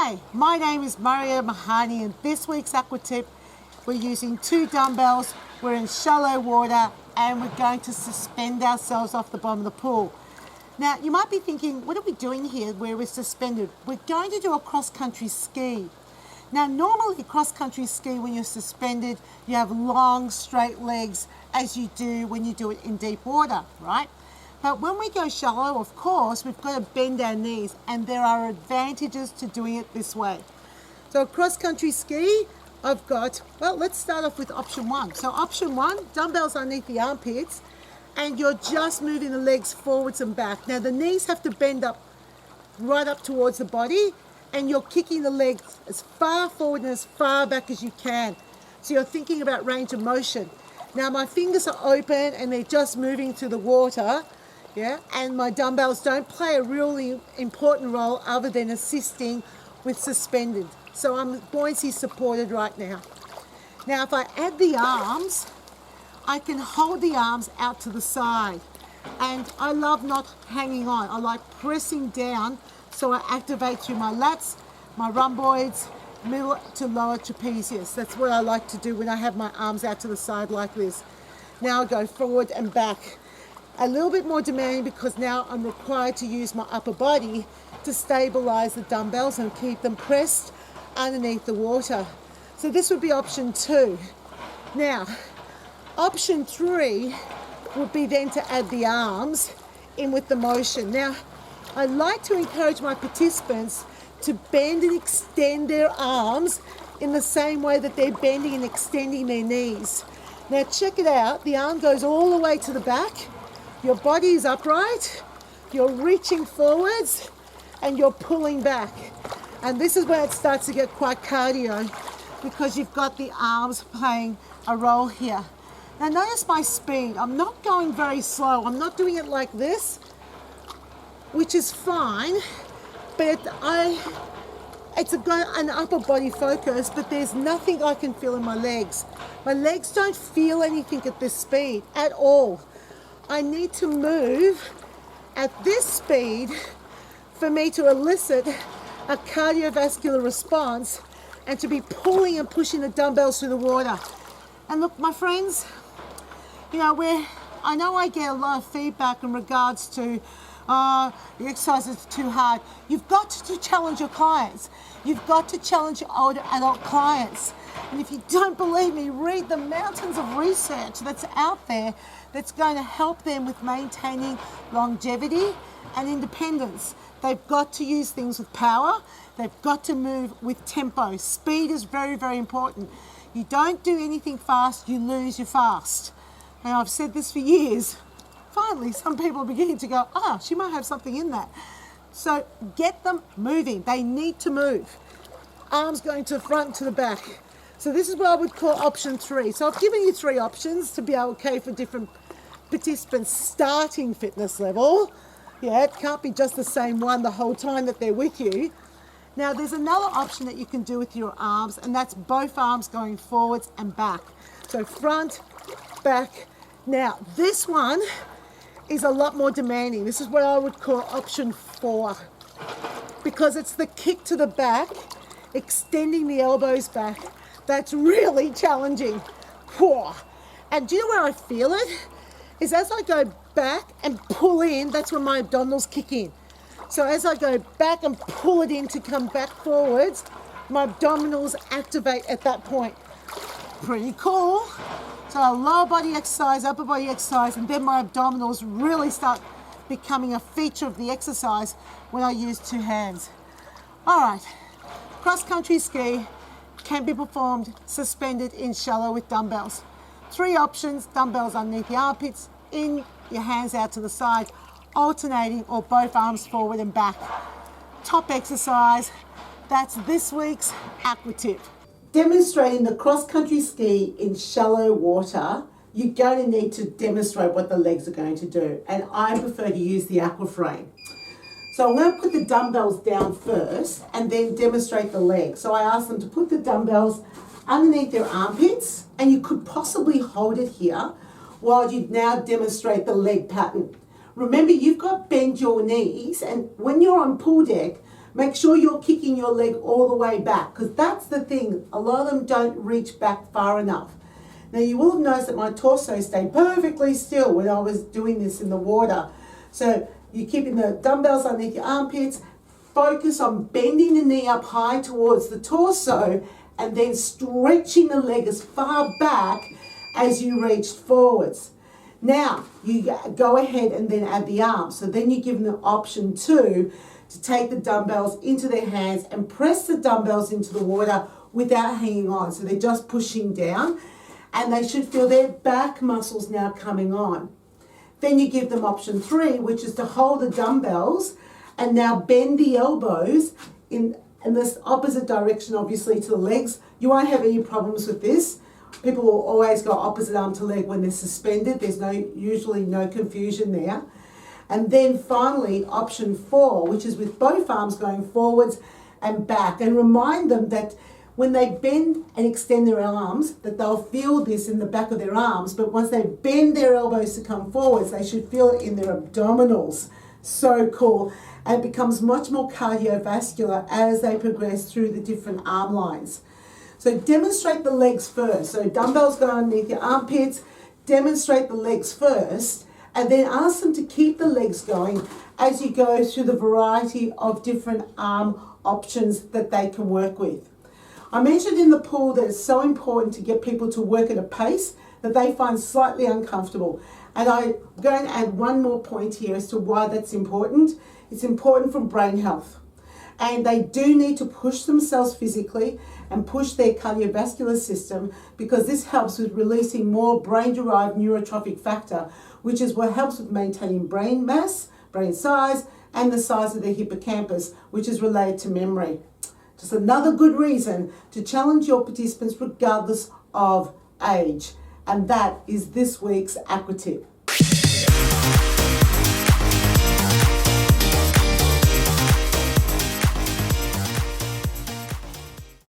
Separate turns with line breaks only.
Hi, my name is Maria Mahani, and this week's Aqua tip, we're using 2 dumbbells, we're in shallow water, and we're going to suspend ourselves off the bottom of the pool. Now, you might be thinking, what are we doing here where we're suspended? We're going to do a cross-country ski. Now, normally cross-country ski, when you're suspended, you have long, straight legs, as you do when you do it in deep water, right? But when we go shallow, of course, we've got to bend our knees, and there are advantages to doing it this way. So cross-country ski, I've got, well, let's start off with option 1. So option 1, dumbbells underneath the armpits, and you're just moving the legs forwards and back. Now the knees have to bend up, right up towards the body, and you're kicking the legs as far forward and as far back as you can. So you're thinking about range of motion. Now my fingers are open and they're just moving through the water. Yeah, and my dumbbells don't play a really important role other than assisting with suspended. So I'm buoyancy supported right now. Now if I add the arms, I can hold the arms out to the side. And I love not hanging on. I like pressing down so I activate through my lats, my rhomboids, middle to lower trapezius. That's what I like to do when I have my arms out to the side like this. Now I go forward and back. A little bit more demanding because now I'm required to use my upper body to stabilize the dumbbells and keep them pressed underneath the water. So this would be option 2. Now, option 3 would be then to add the arms in with the motion. Now, I like to encourage my participants to bend and extend their arms in the same way that they're bending and extending their knees. Now check it out, the arm goes all the way to the back. Your body is upright, you're reaching forwards, and you're pulling back. And this is where it starts to get quite cardio because you've got the arms playing a role here. Now notice my speed. I'm not going very slow. I'm not doing it like this, which is fine, but it's an upper body focus, but there's nothing I can feel in my legs. My legs don't feel anything at this speed at all. I need to move at this speed for me to elicit a cardiovascular response and to be pulling and pushing the dumbbells through the water. And look, my friends, you know, I know I get a lot of feedback in regards to the exercise is too hard. You've got to challenge your clients. You've got to challenge your older adult clients. And if you don't believe me, read the mountains of research that's out there that's going to help them with maintaining longevity and independence. They've got to use things with power. They've got to move with tempo. Speed is very, very important. You don't do anything fast, you lose your fast. And I've said this for years. Finally, some people are beginning to go, she might have something in that. So get them moving. They need to move. Arms going to the front and to the back. So this is what I would call option 3. So I've given you 3 options to be okay for different participants' starting fitness level. Yeah, it can't be just the same one the whole time that they're with you. Now there's another option that you can do with your arms, and that's both arms going forwards and back. So front, back. Now this one is a lot more demanding. This is what I would call option 4 because it's the kick to the back, extending the elbows back. That's really challenging. And do you know where I feel it? Is as I go back and pull in, that's when my abdominals kick in. So as I go back and pull it in to come back forwards, my abdominals activate at that point. Pretty cool. So a lower body exercise, upper body exercise, and then my abdominals really start becoming a feature of the exercise when I use 2 hands. All right, cross-country ski can be performed suspended in shallow with dumbbells. 3 options: dumbbells underneath the armpits, in your hands out to the side, alternating, or both arms forward and back. Top exercise. That's this week's Aqua tip. Demonstrating the cross-country ski in shallow water, you're going to need to demonstrate what the legs are going to do. And I prefer to use the Aqua frame. So I'm going to put the dumbbells down first and then demonstrate the legs. So I ask them to put the dumbbells underneath their armpits, and you could possibly hold it here while you now demonstrate the leg pattern. Remember, you've got to bend your knees, and when you're on pool deck, Make sure you're kicking your leg all the way back, because that's the thing. A lot of them don't reach back far enough. Now you will have noticed that my torso stayed perfectly still when I was doing this in the water. So you're keeping the dumbbells underneath your armpits, focus on bending the knee up high towards the torso and then stretching the leg as far back as you reached forwards. Now you go ahead and then add the arms. So then you're given the option to take the dumbbells into their hands and press the dumbbells into the water without hanging on. So they're just pushing down, and they should feel their back muscles now coming on. Then you give them option 3, which is to hold the dumbbells and now bend the elbows in this opposite direction, obviously, to the legs. You won't have any problems with this. People will always go opposite arm to leg when they're suspended. There's usually no confusion there. And then finally, option 4, which is with both arms going forwards and back. And remind them that when they bend and extend their arms, that they'll feel this in the back of their arms, but once they bend their elbows to come forwards, they should feel it in their abdominals. So cool. And it becomes much more cardiovascular as they progress through the different arm lines. So demonstrate the legs first. So dumbbells go underneath your armpits, demonstrate the legs first, and then ask them to keep the legs going as you go through the variety of different arm options that they can work with. I mentioned in the pool that it's so important to get people to work at a pace that they find slightly uncomfortable. And I'm going to add one more point here as to why that's important. It's important for brain health. And they do need to push themselves physically and push their cardiovascular system, because this helps with releasing more brain-derived neurotrophic factor, which is what helps with maintaining brain mass, brain size, and the size of the hippocampus, which is related to memory. Just another good reason to challenge your participants regardless of age. And that is this week's Aqua Tip.